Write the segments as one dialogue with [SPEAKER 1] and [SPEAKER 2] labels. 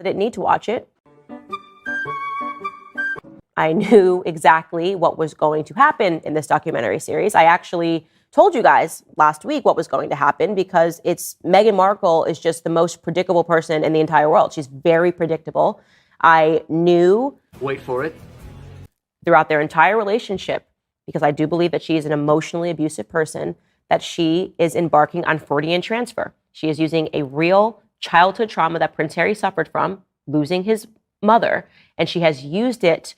[SPEAKER 1] I didn't need to watch it. I knew exactly what was going to happen in this documentary series. I actually told you guys last week what was going to happen because Meghan Markle is just the most predictable person in the entire world. She's very predictable. I knew,
[SPEAKER 2] wait for it,
[SPEAKER 1] throughout their entire relationship, because I do believe that she is an emotionally abusive person, that she is embarking on Freudian transfer. She is using a real childhood trauma that Prince Harry suffered from, losing his mother, and she has used it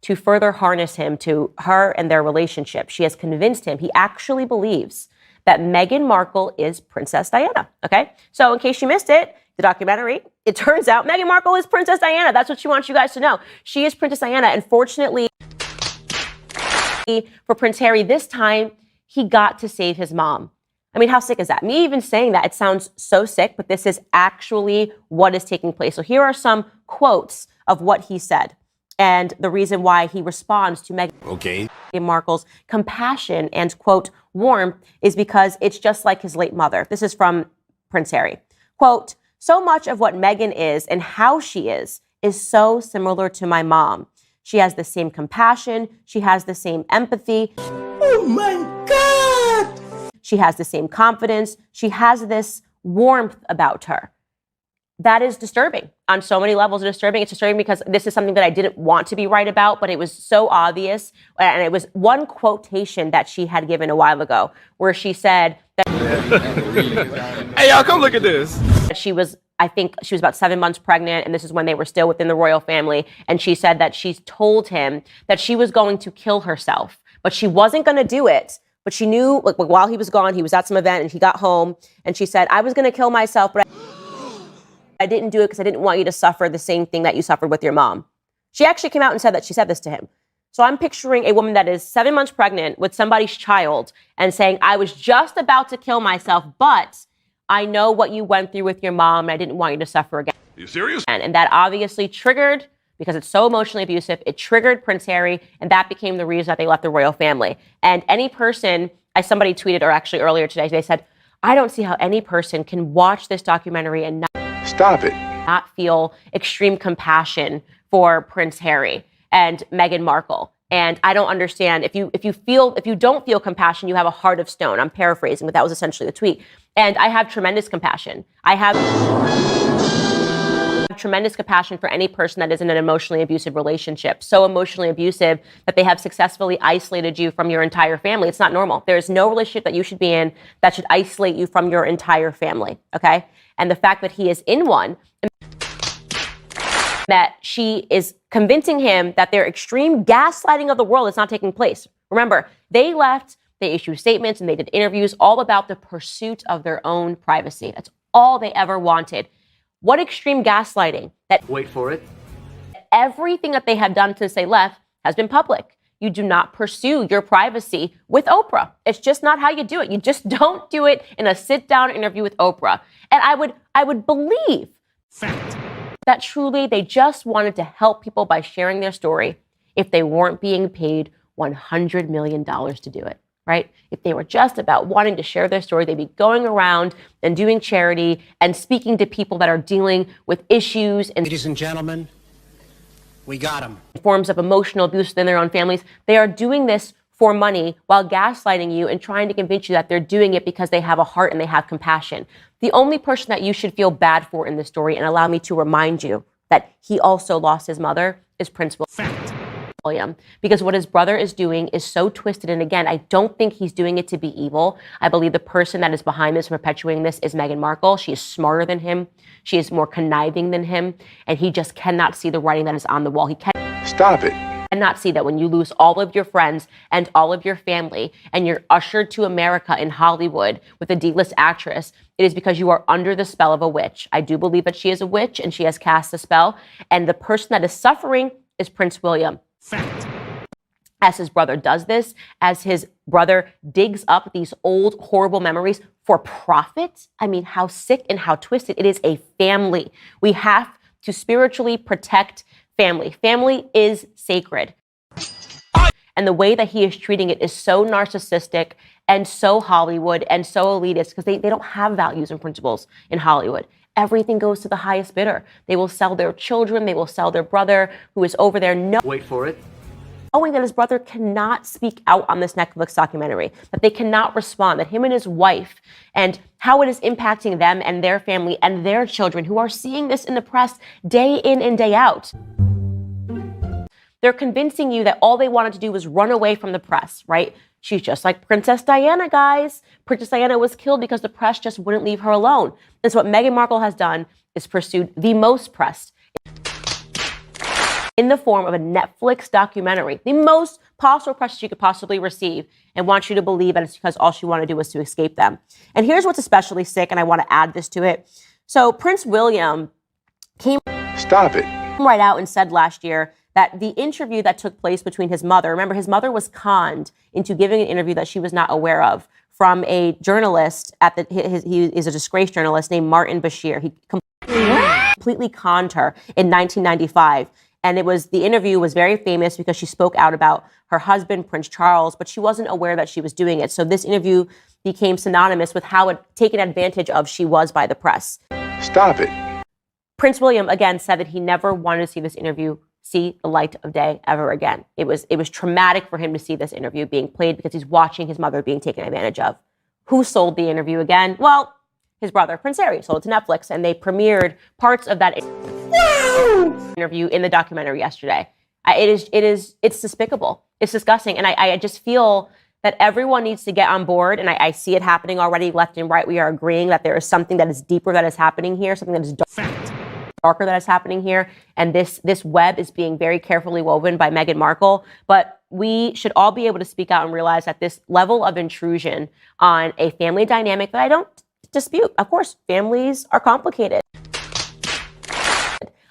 [SPEAKER 1] to further harness him to her and their relationship. She has convinced him. He actually believes that Meghan Markle is Princess Diana, okay? So in case you missed it, the documentary, it turns out Meghan Markle is Princess Diana. That's what she wants you guys to know. She is Princess Diana, and fortunately for Prince Harry, this time, he got to save his mom. I mean, how sick is that? Me even saying that, it sounds so sick, but this is actually what is taking place. So here are some quotes of what he said and the reason why he responds to Meghan Markle's compassion and, quote, warmth is because it's just like his late mother. This is from Prince Harry. Quote, so much of what Meghan is and how she is so similar to my mom. She has the same compassion. She has the same empathy.
[SPEAKER 3] Oh my God!
[SPEAKER 1] She has the same confidence. She has this warmth about her. That is disturbing on so many levels. It's disturbing because this is something that I didn't want to be right about, but it was so obvious. And it was one quotation that she had given a while ago where she said that
[SPEAKER 4] hey, y'all, come look at this.
[SPEAKER 1] I think she was about 7 months pregnant, and this is when they were still within the royal family. And she said that she told him that she was going to kill herself, but she wasn't going to do it. But she knew, like, while he was gone, he was at some event and he got home, and she said, I was going to kill myself, but I didn't do it because I didn't want you to suffer the same thing that you suffered with your mom. She actually came out and said that she said this to him. So I'm picturing a woman that is 7 months pregnant with somebody's child and saying, I was just about to kill myself, but I know what you went through with your mom, and I didn't want you to suffer again.
[SPEAKER 4] Are you serious?
[SPEAKER 1] And that obviously triggered, because it's so emotionally abusive, it triggered Prince Harry, and that became the reason that they left the royal family. And any person, as somebody tweeted, or actually earlier today, they said, I don't see how any person can watch this documentary and not feel extreme compassion for Prince Harry and Meghan Markle. And I don't understand, if you don't feel compassion, you have a heart of stone. I'm paraphrasing, but that was essentially the tweet. And I have tremendous compassion. I have tremendous compassion for any person that is in an emotionally abusive relationship. So emotionally abusive that they have successfully isolated you from your entire family. It's not normal. There is no relationship that you should be in that should isolate you from your entire family, okay? And the fact that he is in one, that she is convincing him that their extreme gaslighting of the world is not taking place. Remember, they left, they issued statements, and they did interviews all about the pursuit of their own privacy. That's all they ever wanted. What extreme gaslighting? That,
[SPEAKER 2] wait for it,
[SPEAKER 1] everything that they have done since they left has been public. You do not pursue your privacy with Oprah. It's just not how you do it. You just don't do it in a sit-down interview with Oprah. And I would believe that truly they just wanted to help people by sharing their story if they weren't being paid $100 million to do it, right? If they were just about wanting to share their story, they'd be going around and doing charity and speaking to people that are dealing with issues and
[SPEAKER 3] Ladies and gentlemen, we got him.
[SPEAKER 1] Forms of emotional abuse within their own families. They are doing this for money while gaslighting you and trying to convince you that they're doing it because they have a heart and they have compassion. The only person that you should feel bad for in this story, and allow me to remind you that he also lost his mother, is Prince William. Because what his brother is doing is so twisted. And again, I don't think he's doing it to be evil. I believe the person that is behind this, perpetuating this, is Meghan Markle. She is smarter than him. She is more conniving than him. And he just cannot see the writing that is on the wall. He cannot see that when you lose all of your friends and all of your family and you're ushered to America in Hollywood with a D-list actress, it is because you are under the spell of a witch. I do believe that she is a witch and she has cast a spell. And the person that is suffering is Prince William. As his brother does this, as his brother digs up these old, horrible memories for profit. I mean, how sick and how twisted. It is a family. We have to spiritually protect family. Family is sacred. And the way that he is treating it is so narcissistic and so Hollywood and so elitist because they don't have values and principles in Hollywood. everything goes to the highest bidder. They will sell their children. They will sell their brother who is over there.
[SPEAKER 3] Wait for it.
[SPEAKER 1] Knowing that his brother cannot speak out on this Netflix documentary, that they cannot respond, that him and his wife and how it is impacting them and their family and their children who are seeing this in the press day in and day out. They're convincing you that all they wanted to do was run away from the press, right? She's just like Princess Diana, guys. Princess Diana was killed because the press just wouldn't leave her alone. And so what Meghan Markle has done is pursued the most press in the form of a Netflix documentary, the most possible press she could possibly receive, and wants you to believe that it's because all she wanted to do was to escape them. And here's what's especially sick, and I want to add this to it. So Prince William came right out and said last year that the interview that took place between his mother, remember his mother was conned into giving an interview that she was not aware of from a journalist he is a disgraced journalist named Martin Bashir. He completely conned her in 1995. And the interview was very famous because she spoke out about her husband, Prince Charles, but she wasn't aware that she was doing it. So this interview became synonymous with how taken advantage of she was by the press.
[SPEAKER 2] Stop it.
[SPEAKER 1] Prince William, again, said that he never wanted to see this interview see the light of day ever again. It was traumatic for him to see this interview being played because he's watching his mother being taken advantage of. Who sold the interview again? Well, his brother, Prince Harry, sold it to Netflix, and they premiered parts of that interview in the documentary yesterday. It's despicable. It's disgusting. And I just feel that everyone needs to get on board. And I see it happening already left and right. We are agreeing that there is something that is deeper that is happening here, something that is darker that is happening here. And this web is being very carefully woven by Meghan Markle. But we should all be able to speak out and realize that this level of intrusion on a family dynamic that I don't dispute. Of course, families are complicated.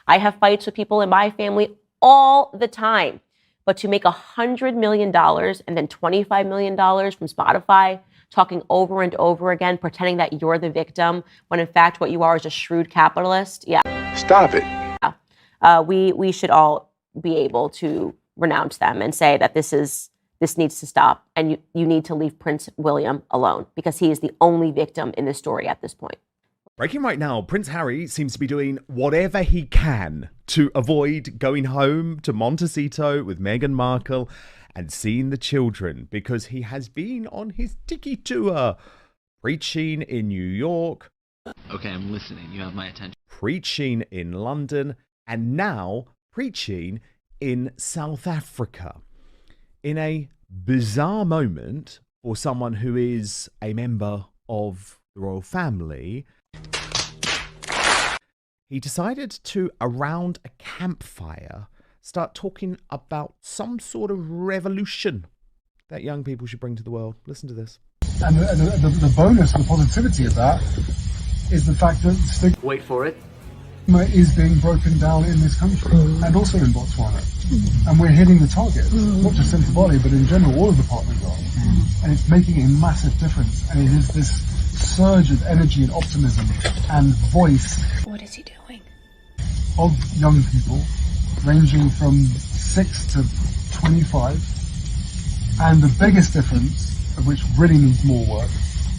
[SPEAKER 1] I have fights with people in my family all the time. But to make $100 million and then $25 million from Spotify, talking over and over again, pretending that you're the victim, when in fact what you are is a shrewd capitalist, yeah.
[SPEAKER 2] Stop it.
[SPEAKER 1] Yeah. We should all be able to renounce them and say that this needs to stop, and you need to leave Prince William alone because he is the only victim in this story at this point.
[SPEAKER 5] Breaking right now, Prince Harry seems to be doing whatever he can to avoid going home to Montecito with Meghan Markle and seeing the children because he has been on his tiki tour, preaching in New York.
[SPEAKER 6] Okay, I'm listening. You have my attention.
[SPEAKER 5] Preaching in London and now preaching in South Africa. In a bizarre moment for someone who is a member of the royal family, he decided to, around a campfire, start talking about some sort of revolution that young people should bring to the world. Listen to this.
[SPEAKER 7] And the bonus, the positivity of that, is the fact that stigma
[SPEAKER 3] Wait for it.
[SPEAKER 7] is being broken down in this country and also in Botswana. And we're hitting the target, not just Central Bali, but in general, all of the partners are. And it's making a massive difference. And it is this surge of energy and optimism and voice.
[SPEAKER 8] What is he doing?
[SPEAKER 7] Of young people, ranging from 6 to 25. And the biggest difference, of which really needs more work,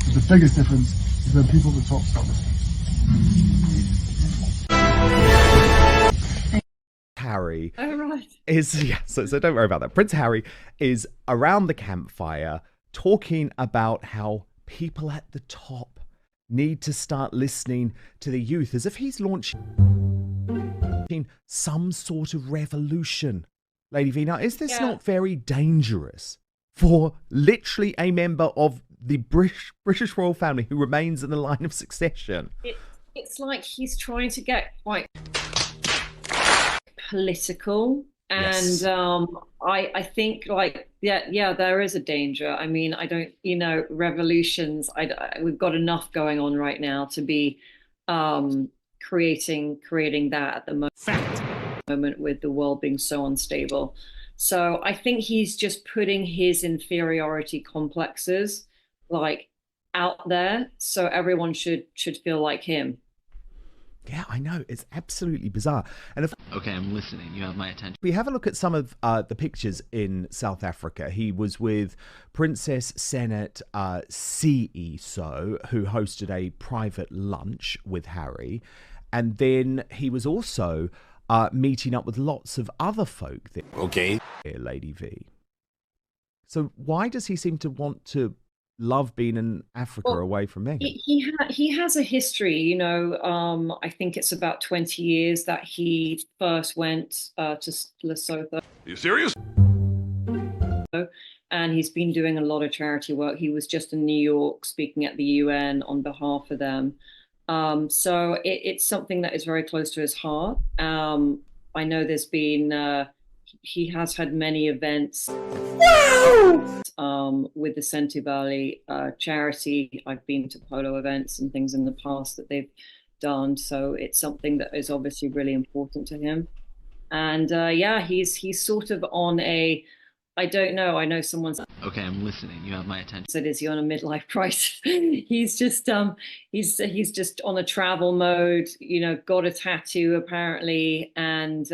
[SPEAKER 7] but the biggest difference is when people at the top start listening.
[SPEAKER 5] Harry is, yeah, so don't worry about that. Prince Harry is around the campfire talking about how people at the top need to start listening to the youth, as if he's launching some sort of revolution. Lady V, now, is this not very dangerous for literally a member of the British royal family who remains in the line of succession?
[SPEAKER 8] It's like he's trying to get quite political, and
[SPEAKER 5] Yes.
[SPEAKER 8] I think there is a danger. I mean, I don't, revolutions. We've got enough going on right now to be creating that at the moment with the world being so unstable. So I think he's just putting his inferiority complexes out there, so everyone should feel like him.
[SPEAKER 5] Yeah, I know. It's absolutely bizarre. And if
[SPEAKER 6] Okay, I'm listening. You have my attention.
[SPEAKER 5] we have a look at some of the pictures in South Africa, he was with Princess Senet Siso, who hosted a private lunch with Harry. And then he was also meeting up with lots of other folk there.
[SPEAKER 3] Okay.
[SPEAKER 5] Lady V. So why does he seem to want to love being in Africa away from Meghan?
[SPEAKER 8] He has a history, you know. I think it's about 20 years that he first went to Lesotho.
[SPEAKER 4] Are you serious?
[SPEAKER 8] And he's been doing a lot of charity work. He was just in New York speaking at the UN on behalf of them. So it's something that is very close to his heart. I know there's been, he has had many events with the Sentu Valley charity. I've been to polo events and things in the past that they've done. So it's something that is obviously really important to him. And yeah, he's sort of on a, I don't know. I know someone's.
[SPEAKER 6] Okay, I'm listening. You have my attention.
[SPEAKER 8] Said, is he on a midlife crisis? He's just on a travel mode. You know, got a tattoo apparently, and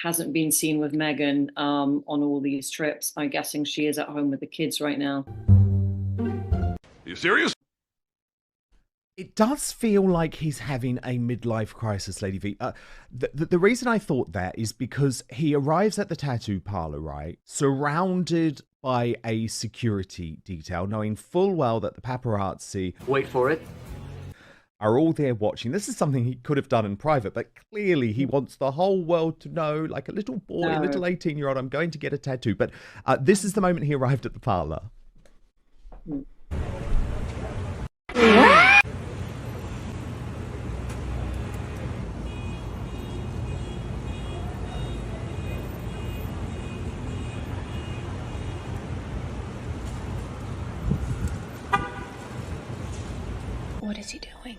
[SPEAKER 8] hasn't been seen with Meghan on all these trips. I'm guessing she is at home with the kids right now.
[SPEAKER 4] Are you serious?
[SPEAKER 5] It does feel like he's having a midlife crisis, Lady V. The reason I thought that is because he arrives at the tattoo parlor, right, surrounded by a security detail, knowing full well that the paparazzi,
[SPEAKER 3] Wait for it.
[SPEAKER 5] are all there watching. This is something he could have done in private, but clearly he wants the whole world to know, like a little boy, a little 18-year-old, I'm going to get a tattoo. But this is the moment he arrived at the parlor.
[SPEAKER 2] What is he doing?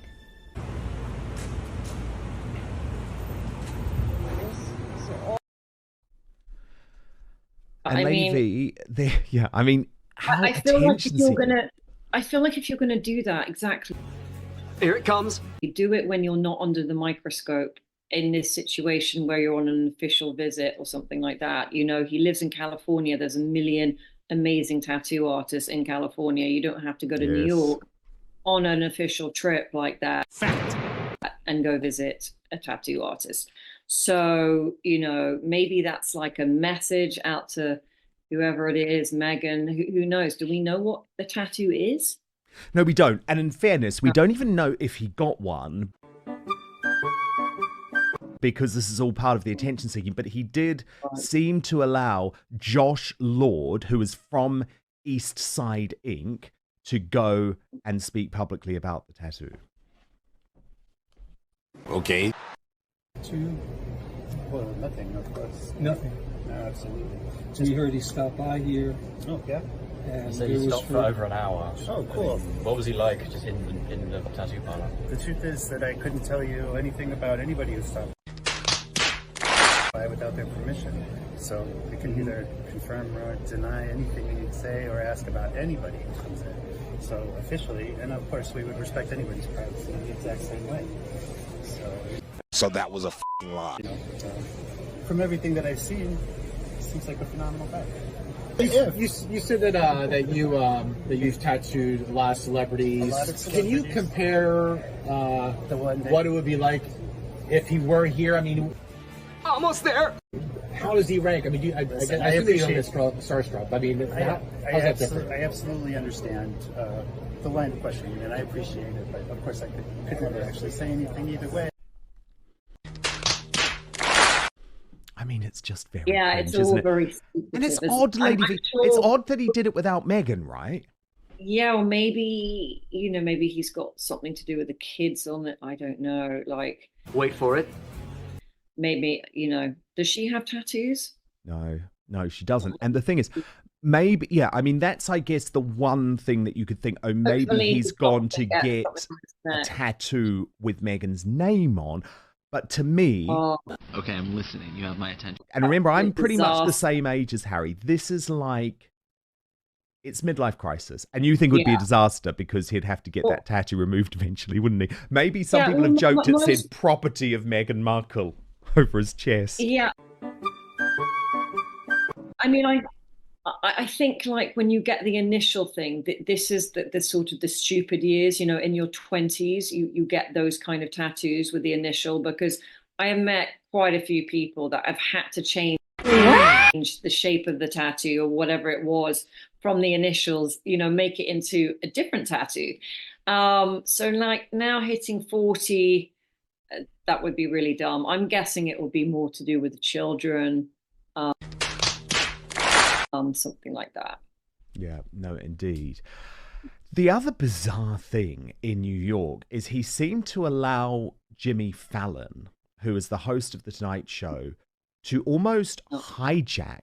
[SPEAKER 5] And
[SPEAKER 8] I
[SPEAKER 5] Lady
[SPEAKER 8] mean,
[SPEAKER 5] V, yeah, I mean, how
[SPEAKER 8] I feel like if you're
[SPEAKER 5] attention-seeking.
[SPEAKER 8] gonna, I feel like if you're gonna do that, exactly,
[SPEAKER 3] Here it comes.
[SPEAKER 8] you do it when you're not under the microscope in this situation where you're on an official visit or something like that. You know, he lives in California. There's a million amazing tattoo artists in California. You don't have to go to New
[SPEAKER 5] Yes.
[SPEAKER 8] York on an official trip like that and go visit a tattoo artist. So, you know, maybe that's like a message out to whoever it is, Meghan, who knows? Do we know what the tattoo is?
[SPEAKER 5] No, we don't. And in fairness, we don't even know if he got one, because this is all part of the attention seeking. But he did seem to allow Josh Lord, who is from East Side Inc., to go and speak publicly about the tattoo.
[SPEAKER 3] Okay.
[SPEAKER 9] Well, nothing, of course. Nothing. No, absolutely. So we heard he stopped by here. Oh, yeah. And
[SPEAKER 10] He said he stopped for over an hour.
[SPEAKER 9] Oh, cool.
[SPEAKER 10] What was he like just in the tattoo parlor?
[SPEAKER 9] The truth is that I couldn't tell you anything about anybody who stopped by without their permission. So we can either confirm or deny anything you'd say or ask about anybody who comes in. So officially, and of course we would respect anybody's privacy in the exact same way.
[SPEAKER 3] So that was a lie.
[SPEAKER 9] You know, from everything that I've seen, it seems like a phenomenal guy.
[SPEAKER 11] You said that you've tattooed a lot of celebrities. Can you compare what it would be like if he were here? I mean,
[SPEAKER 3] Almost there.
[SPEAKER 11] how does he rank? I mean, I assume you don't get starstruck. I mean, how's that different?
[SPEAKER 9] I absolutely understand the line of questioning, and I appreciate it. But of course, I could never actually say anything either way.
[SPEAKER 5] I mean, it's just very
[SPEAKER 8] Yeah,
[SPEAKER 5] cringe,
[SPEAKER 8] it's all
[SPEAKER 5] isn't it?
[SPEAKER 8] very
[SPEAKER 5] And it's
[SPEAKER 8] secretive.
[SPEAKER 5] odd, Lady
[SPEAKER 8] I'm
[SPEAKER 5] V.
[SPEAKER 8] sure-
[SPEAKER 5] It's odd that he did it without Meghan, right?
[SPEAKER 8] Yeah, or maybe, you know, maybe he's got something to do with the kids on it. I don't know. Like,
[SPEAKER 3] Wait for it.
[SPEAKER 8] maybe, you know, does she have tattoos?
[SPEAKER 5] No, she doesn't. And the thing is, maybe, yeah, I mean, that's, I guess, the one thing that you could think, oh, maybe
[SPEAKER 8] Hopefully
[SPEAKER 5] he's
[SPEAKER 8] got
[SPEAKER 5] gone to get
[SPEAKER 8] something
[SPEAKER 5] a
[SPEAKER 8] on his neck.
[SPEAKER 5] tattoo with Meghan's name on. But to me,
[SPEAKER 8] Oh,
[SPEAKER 6] Okay, I'm listening. You have my attention.
[SPEAKER 5] and remember, I'm pretty much the
[SPEAKER 8] disaster.
[SPEAKER 5] same age as Harry. This is like, it's midlife crisis. And you think it would be a
[SPEAKER 8] Yeah.
[SPEAKER 5] disaster because he'd have to get that tattoo removed eventually, wouldn't he? Maybe some
[SPEAKER 8] Yeah,
[SPEAKER 5] people
[SPEAKER 8] well,
[SPEAKER 5] have joked it
[SPEAKER 8] most-
[SPEAKER 5] said property of Meghan Markle over his chest.
[SPEAKER 8] yeah. I mean, I think like when you get the initial thing, this is the sort of the stupid years, you know, in your 20s, you get those kind of tattoos with the initial, because I have met quite a few people that have had to change the shape of the tattoo or whatever it was from the initials, you know, make it into a different tattoo. So like now hitting 40, that would be really dumb. I'm guessing it will be more to do with the children. Something like that.
[SPEAKER 5] Yeah, no, indeed. The other bizarre thing in New York is he seemed to allow Jimmy Fallon, who is the host of The Tonight Show, to almost hijack